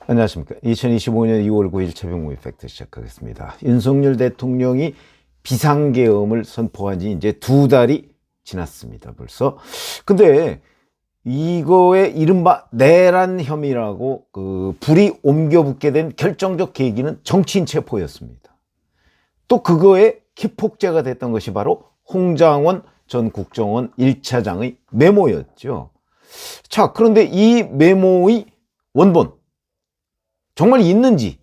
안녕하십니까. 2025년 2월 9일 최병호 이펙트 시작하겠습니다. 윤석열 대통령이 비상계엄을 선포한 지 이제 2달이 지났습니다. 벌써. 근데 이거에 이른바 내란 혐의라고 불이 옮겨붙게 된 결정적 계기는 정치인 체포였습니다. 또 그거에 기폭제가 됐던 것이 바로 홍장원 전 국정원 1차장의 메모였죠. 자, 그런데 이 메모의 원본 정말 있는지,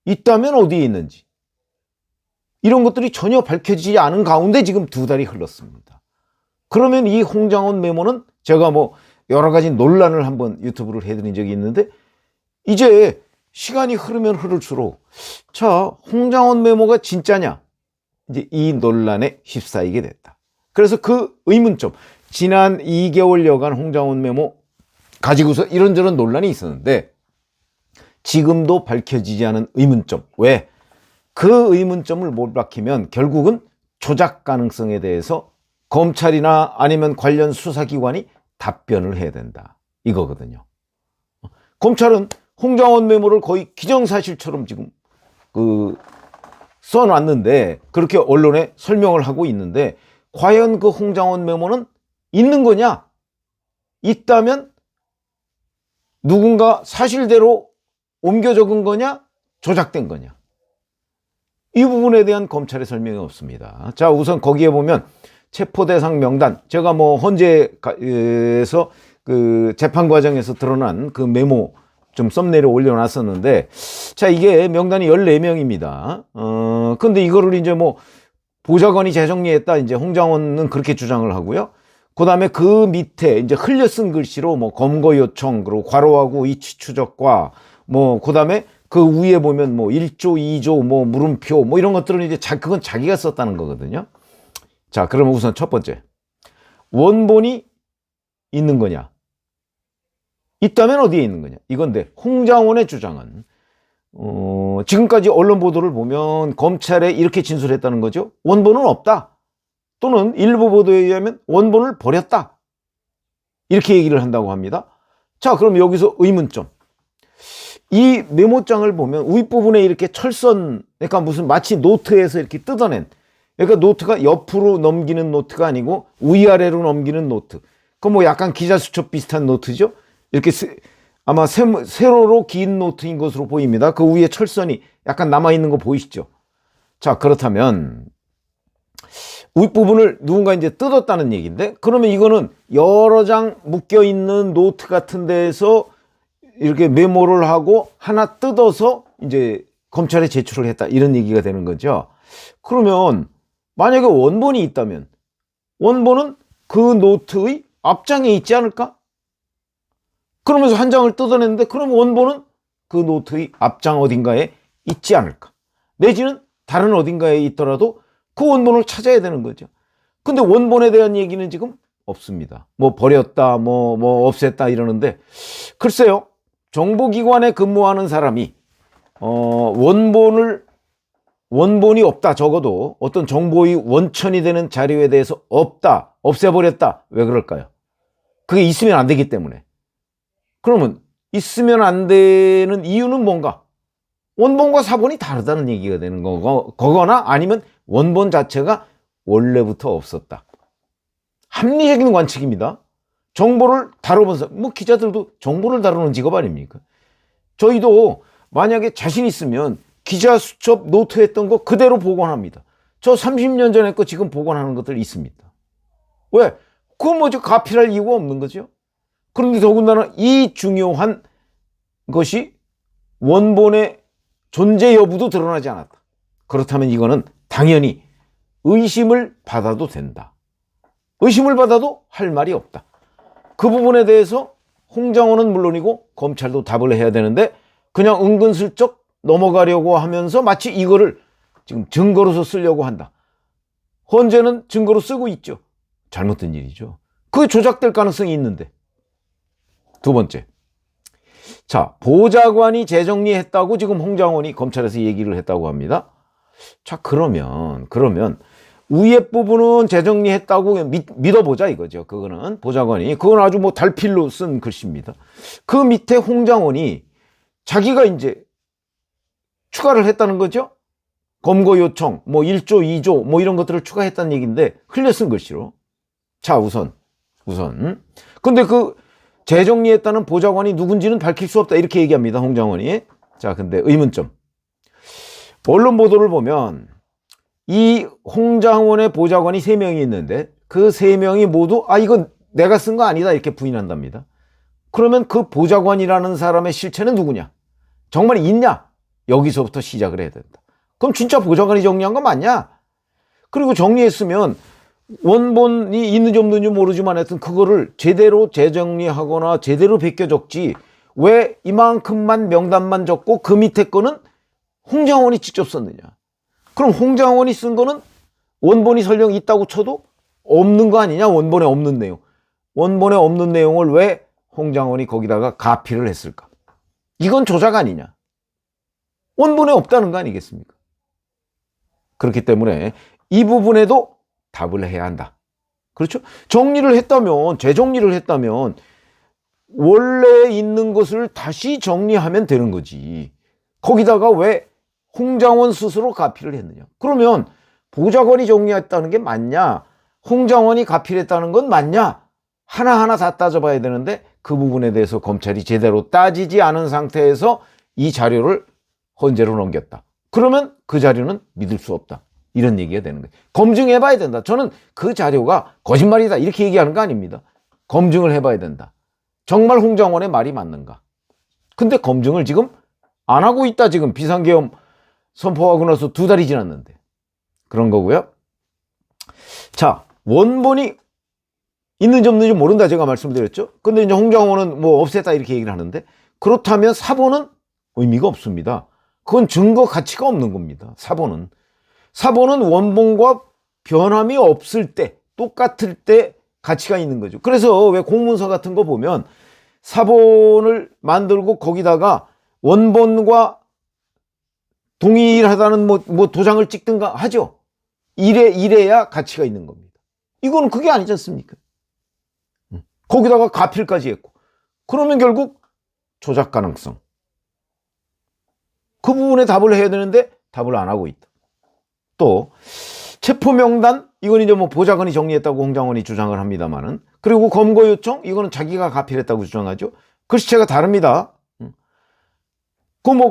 있다면 어디에 있는지, 이런 것들이 전혀 밝혀지지 않은 가운데 지금 2달이 흘렀습니다. 그러면 이 홍장원 메모는 제가 여러 가지 논란을 한번 유튜브를 해드린 적이 있는데, 이제 시간이 흐르면 흐를수록 자, 홍장원 메모가 진짜냐, 이제 이 논란에 휩싸이게 됐다. 그래서 그 의문점, 지난 2개월여간 홍장원 메모 가지고서 이런저런 논란이 있었는데 지금도 밝혀지지 않은 의문점. 왜? 그 의문점을 못 밝히면 결국은 조작 가능성에 대해서 검찰이나 아니면 관련 수사기관이 답변을 해야 된다, 이거거든요. 검찰은 홍장원 메모를 거의 기정사실처럼 지금 써놨는데, 그렇게 언론에 설명을 하고 있는데, 과연 그 홍장원 메모는 있는 거냐? 있다면 누군가 사실대로 옮겨 적은 거냐, 조작된 거냐, 이 부분에 대한 검찰의 설명이 없습니다. 자, 우선 거기에 보면 체포대상 명단, 제가 헌재에서 재판 과정에서 드러난 그 메모 좀 썸네일을 올려놨었는데, 자, 이게 명단이 14명입니다. 근데 이거를 이제 보좌관이 재정리했다, 이제 홍장원은 그렇게 주장을 하고요. 그 다음에 그 밑에 이제 흘려 쓴 글씨로 검거 요청, 그리고 괄호하고 이치 추적과 그 다음에 그 위에 보면 1조, 2조, 물음표, 이런 것들은 이제 그건 자기가 썼다는 거거든요. 자, 그러면 우선 첫 번째. 원본이 있는 거냐? 있다면 어디에 있는 거냐? 이건데, 홍장원의 주장은, 지금까지 언론 보도를 보면 검찰에 이렇게 진술했다는 거죠. 원본은 없다. 또는 일부 보도에 의하면 원본을 버렸다, 이렇게 얘기를 한다고 합니다. 자, 그럼 여기서 의문점. 이 메모장을 보면 윗부분에 이렇게 철선, 그러니까 무슨 마치 노트에서 이렇게 뜯어낸, 그러니까 노트가 옆으로 넘기는 노트가 아니고 위아래로 넘기는 노트. 그 약간 기자수첩 비슷한 노트죠. 이렇게 아마 세로로 긴 노트인 것으로 보입니다. 그 위에 철선이 약간 남아있는 거 보이시죠? 자, 그렇다면 윗부분을 누군가 이제 뜯었다는 얘기인데, 그러면 이거는 여러 장 묶여있는 노트 같은 데에서 이렇게 메모를 하고 하나 뜯어서 이제 검찰에 제출을 했다, 이런 얘기가 되는 거죠. 그러면 만약에 원본이 있다면 원본은 그 노트의 앞장에 있지 않을까? 그러면서 한 장을 뜯어냈는데, 그럼 원본은 그 노트의 앞장 어딘가에 있지 않을까? 내지는 다른 어딘가에 있더라도 그 원본을 찾아야 되는 거죠. 근데 원본에 대한 얘기는 지금 없습니다. 버렸다, 없앴다 이러는데, 글쎄요, 정보기관에 근무하는 사람이 원본이 없다, 적어도 어떤 정보의 원천이 되는 자료에 대해서 없다, 없애버렸다, 왜 그럴까요? 그게 있으면 안 되기 때문에. 그러면 있으면 안 되는 이유는 뭔가? 원본과 사본이 다르다는 얘기가 되는 거거나, 아니면 원본 자체가 원래부터 없었다. 합리적인 관측입니다. 정보를 다뤄본 기자들도 정보를 다루는 직업 아닙니까? 저희도 만약에 자신 있으면 기자 수첩 노트 했던 거 그대로 복원합니다. 저 30년 전에 거 지금 복원하는 것들 있습니다. 왜? 그건 가필할 이유가 없는 거죠. 그런데 더군다나 이 중요한 것이 원본의 존재 여부도 드러나지 않았다. 그렇다면 이거는 당연히 의심을 받아도 된다. 의심을 받아도 할 말이 없다. 그 부분에 대해서 홍장원은 물론이고 검찰도 답을 해야 되는데, 그냥 은근슬쩍 넘어가려고 하면서 마치 이거를 지금 증거로서 쓰려고 한다. 헌재는 증거로 쓰고 있죠. 잘못된 일이죠. 그게 조작될 가능성이 있는데. 두 번째. 자, 보좌관이 재정리했다고 지금 홍장원이 검찰에서 얘기를 했다고 합니다. 자, 그러면 위에 부분은 재정리했다고 믿어보자 이거죠. 그거는 보좌관이. 그건 아주 뭐 달필로 쓴 글씨입니다. 그 밑에 홍장원이 자기가 이제 추가를 했다는 거죠. 검거 요청, 뭐 1조, 2조, 뭐 이런 것들을 추가했다는 얘기인데 흘려 쓴 글씨로. 자, 우선. 근데 그 재정리했다는 보좌관이 누군지는 밝힐 수 없다. 이렇게 얘기합니다. 홍장원이. 자, 근데 의문점. 언론 보도를 보면 이 홍장원의 보좌관이 3명이 있는데 그 3명이 모두 이건 내가 쓴 거 아니다. 이렇게 부인한답니다. 그러면 그 보좌관이라는 사람의 실체는 누구냐? 정말 있냐? 여기서부터 시작을 해야 된다. 그럼 진짜 보좌관이 정리한 거 맞냐? 그리고 정리했으면 원본이 있는지 없는지 모르지만 하여튼 그거를 제대로 재정리하거나 제대로 베껴 적지 왜 이만큼만 명단만 적고 그 밑에 거는 홍장원이 직접 썼느냐? 그럼 홍장원이 쓴 거는 원본이 설령 있다고 쳐도 없는 거 아니냐? 원본에 없는 내용. 원본에 없는 내용을 왜 홍장원이 거기다가 가피를 했을까? 이건 조작 아니냐? 원본에 없다는 거 아니겠습니까? 그렇기 때문에 이 부분에도 답을 해야 한다. 그렇죠? 정리를 했다면, 재정리를 했다면 원래 있는 것을 다시 정리하면 되는 거지. 거기다가 왜 홍장원 스스로 가피를 했느냐? 그러면 보좌관이 정리했다는 게 맞냐? 홍장원이 가피를 했다는 건 맞냐? 하나하나 다 따져봐야 되는데 그 부분에 대해서 검찰이 제대로 따지지 않은 상태에서 이 자료를 헌재로 넘겼다. 그러면 그 자료는 믿을 수 없다. 이런 얘기가 되는 거예요. 검증해봐야 된다. 저는 그 자료가 거짓말이다. 이렇게 얘기하는 거 아닙니다. 검증을 해봐야 된다. 정말 홍장원의 말이 맞는가? 근데 검증을 지금 안 하고 있다. 지금 비상계엄 선포하고 나서 2달이 지났는데. 그런 거고요. 자, 원본이 있는지 없는지 모른다. 제가 말씀드렸죠. 근데 이제 홍장원은 뭐 없앴다 이렇게 얘기를 하는데 그렇다면 사본은 의미가 없습니다. 그건 증거 가치가 없는 겁니다. 사본은 원본과 변함이 없을 때, 똑같을 때 가치가 있는 거죠. 그래서 왜 공문서 같은 거 보면 사본을 만들고 거기다가 원본과 동일하다는 뭐 도장을 찍든가 하죠. 이래야 가치가 있는 겁니다. 이거는 그게 아니지 않습니까? 거기다가 가필까지 했고. 그러면 결국 조작 가능성. 그 부분에 답을 해야 되는데 답을 안 하고 있다. 또 체포 명단 이건 이제 뭐 보좌관이 정리했다고 홍장원이 주장을 합니다만은 그리고 검거 요청 이거는 자기가 가필했다고 주장하죠. 글씨체가 다릅니다.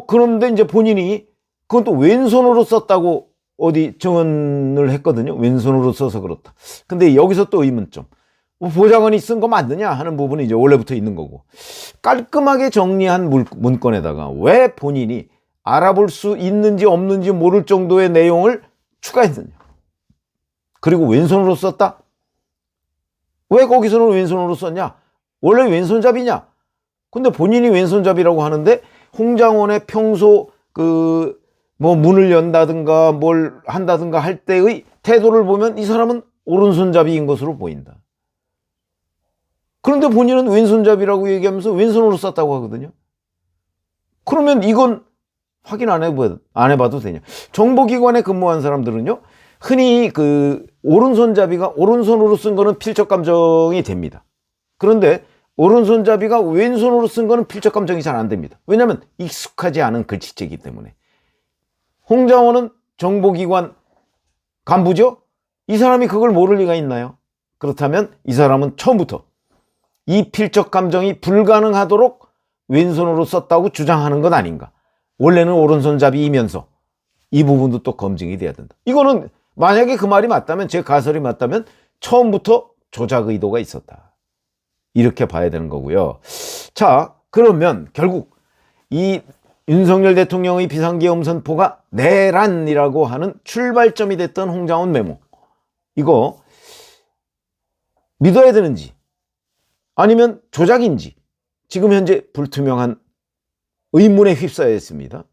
그런데 이제 본인이 그건 또 왼손으로 썼다고 어디 증언을 했거든요. 왼손으로 써서 그렇다. 근데 여기서 또 의문점. 보좌관이 쓴 거 맞느냐 하는 부분이 이제 원래부터 있는 거고 깔끔하게 정리한 문건에다가 왜 본인이 알아볼 수 있는지 없는지 모를 정도의 내용을 추가했느냐. 그리고 왼손으로 썼다? 왜 거기서는 왼손으로 썼냐? 원래 왼손잡이냐? 근데 본인이 왼손잡이라고 하는데 홍장원의 평소 뭐 문을 연다든가 뭘 한다든가 할 때의 태도를 보면 이 사람은 오른손잡이인 것으로 보인다. 그런데 본인은 왼손잡이라고 얘기하면서 왼손으로 썼다고 하거든요. 그러면 이건 확인 안 해봐도 되냐. 정보기관에 근무한 사람들은요, 흔히 오른손잡이가 오른손으로 쓴 거는 필적 감정이 됩니다. 그런데 오른손잡이가 왼손으로 쓴 거는 필적 감정이 잘 안 됩니다. 왜냐하면 익숙하지 않은 글씨체이기 때문에. 홍장원은 정보기관 간부죠? 이 사람이 그걸 모를 리가 있나요? 그렇다면 이 사람은 처음부터 이 필적 감정이 불가능하도록 왼손으로 썼다고 주장하는 것 아닌가. 원래는 오른손잡이이면서 이 부분도 또 검증이 돼야 된다. 이거는 만약에 그 말이 맞다면, 제 가설이 맞다면 처음부터 조작 의도가 있었다. 이렇게 봐야 되는 거고요. 자, 그러면 결국 이 윤석열 대통령의 비상계엄 선포가 내란이라고 하는 출발점이 됐던 홍장원 메모. 이거 믿어야 되는지 아니면 조작인지 지금 현재 불투명한 의문에 휩싸여 있습니다.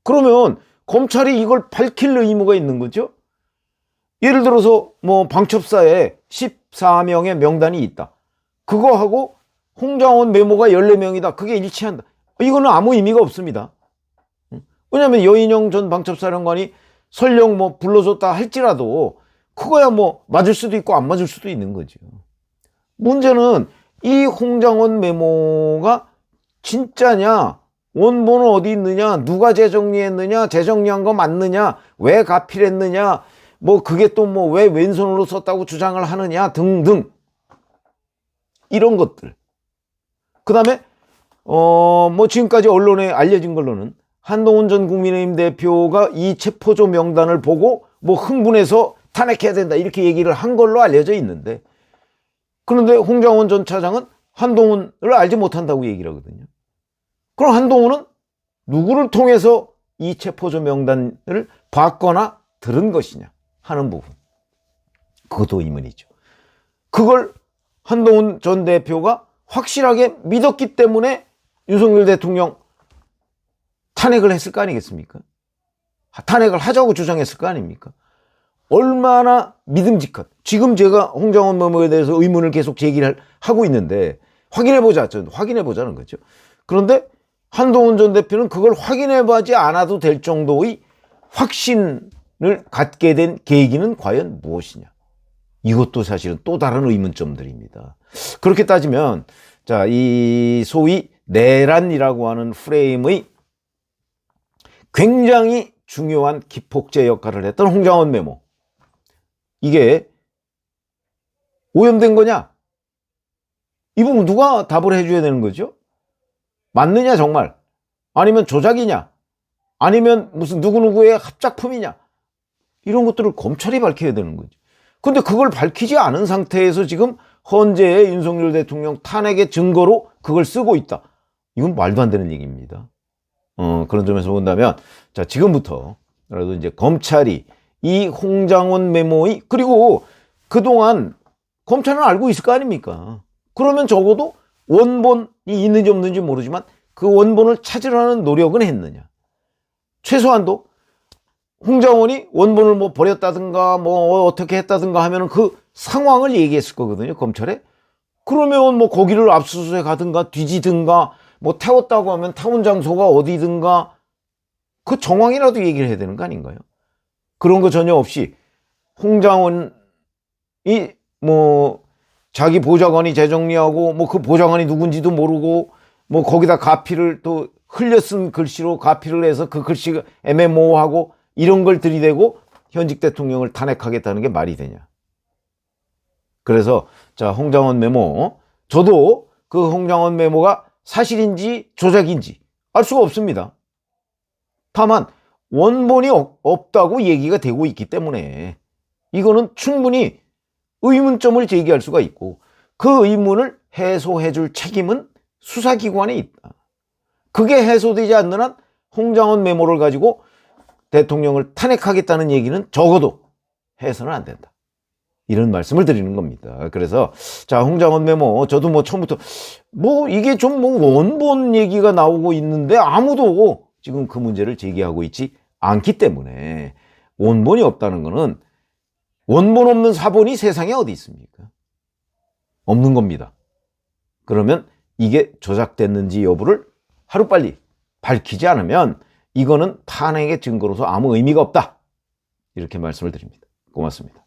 그러면 검찰이 이걸 밝힐 의무가 있는 거죠. 예를 들어서 뭐 방첩사에 14명의 명단이 있다. 그거하고 홍장원 메모가 14명이다. 그게 일치한다. 이거는 아무 의미가 없습니다. 왜냐하면 여인영 전 방첩사령관이 설령 뭐 불러줬다 할지라도 그거야 뭐 맞을 수도 있고 안 맞을 수도 있는 거죠. 문제는 이 홍장원 메모가 진짜냐, 원본은 어디 있느냐, 누가 재정리했느냐, 재정리한 거 맞느냐, 왜 가필했느냐, 뭐 그게 또 뭐 왜 왼손으로 썼다고 주장을 하느냐 등등 이런 것들. 그 다음에 뭐 지금까지 언론에 알려진 걸로는 한동훈 전 국민의힘 대표가 이 체포조 명단을 보고 뭐 흥분해서 탄핵해야 된다 이렇게 얘기를 한 걸로 알려져 있는데, 그런데 홍장원 전 차장은 한동훈을 알지 못한다고 얘기를 하거든요. 그럼 한동훈은 누구를 통해서 이 체포조 명단을 봤거나 들은 것이냐 하는 부분, 그것도 의문이죠. 그걸 한동훈 전 대표가 확실하게 믿었기 때문에 윤석열 대통령 탄핵을 했을 거 아니겠습니까? 탄핵을 하자고 주장했을 거 아닙니까? 얼마나 믿음직한, 지금 제가 홍장원 메모에 대해서 의문을 계속 제기를 하고 있는데 확인해보자는 거죠. 그런데 한동훈 전 대표는 그걸 확인해보지 않아도 될 정도의 확신을 갖게 된 계기는 과연 무엇이냐? 이것도 사실은 또 다른 의문점들입니다. 그렇게 따지면 자, 이 소위 내란이라고 하는 프레임의 굉장히 중요한 기폭제 역할을 했던 홍장원 메모, 이게 오염된 거냐? 이 부분 누가 답을 해줘야 되는 거죠? 맞느냐 정말? 아니면 조작이냐? 아니면 무슨 누구누구의 합작품이냐? 이런 것들을 검찰이 밝혀야 되는 거죠. 근데 그걸 밝히지 않은 상태에서 지금 헌재의 윤석열 대통령 탄핵의 증거로 그걸 쓰고 있다. 이건 말도 안 되는 얘기입니다. 그런 점에서 본다면, 자, 지금부터라도 이제 검찰이 이 홍장원 메모의, 그리고 그동안 검찰은 알고 있을 거 아닙니까? 그러면 적어도 원본이 있는지 없는지 모르지만 그 원본을 찾으려는 노력은 했느냐? 최소한도 홍장원이 원본을 뭐 버렸다든가 뭐 어떻게 했다든가 하면은 그 상황을 얘기했을 거거든요, 검찰에. 그러면 뭐 거기를 압수수색 하든가 뒤지든가 뭐 태웠다고 하면 태운 장소가 어디든가 그 정황이라도 얘기를 해야 되는 거 아닌가요? 그런 거 전혀 없이 홍장원이 뭐 자기 보좌관이 재정리하고 뭐 그 보좌관이 누군지도 모르고 뭐 거기다 가피를 또 흘려 쓴 글씨로 가피를 해서 그 글씨가 애매모호하고 이런 걸 들이대고 현직 대통령을 탄핵하겠다는 게 말이 되냐. 그래서 자, 홍장원 메모, 저도 그 홍장원 메모가 사실인지 조작인지 알 수가 없습니다. 다만 원본이 없다고 얘기가 되고 있기 때문에 이거는 충분히 의문점을 제기할 수가 있고, 그 의문을 해소해 줄 책임은 수사기관에 있다. 그게 해소되지 않는 한 홍장원 메모를 가지고 대통령을 탄핵하겠다는 얘기는 적어도 해서는 안 된다. 이런 말씀을 드리는 겁니다. 그래서 자, 홍장원 메모, 저도 뭐 처음부터 뭐 이게 좀 뭐 원본 얘기가 나오고 있는데 아무도 지금 그 문제를 제기하고 있지 않기 때문에, 원본이 없다는 거는 원본 없는 사본이 세상에 어디 있습니까? 없는 겁니다. 그러면 이게 조작됐는지 여부를 하루빨리 밝히지 않으면 이거는 탄핵의 증거로서 아무 의미가 없다. 이렇게 말씀을 드립니다. 고맙습니다.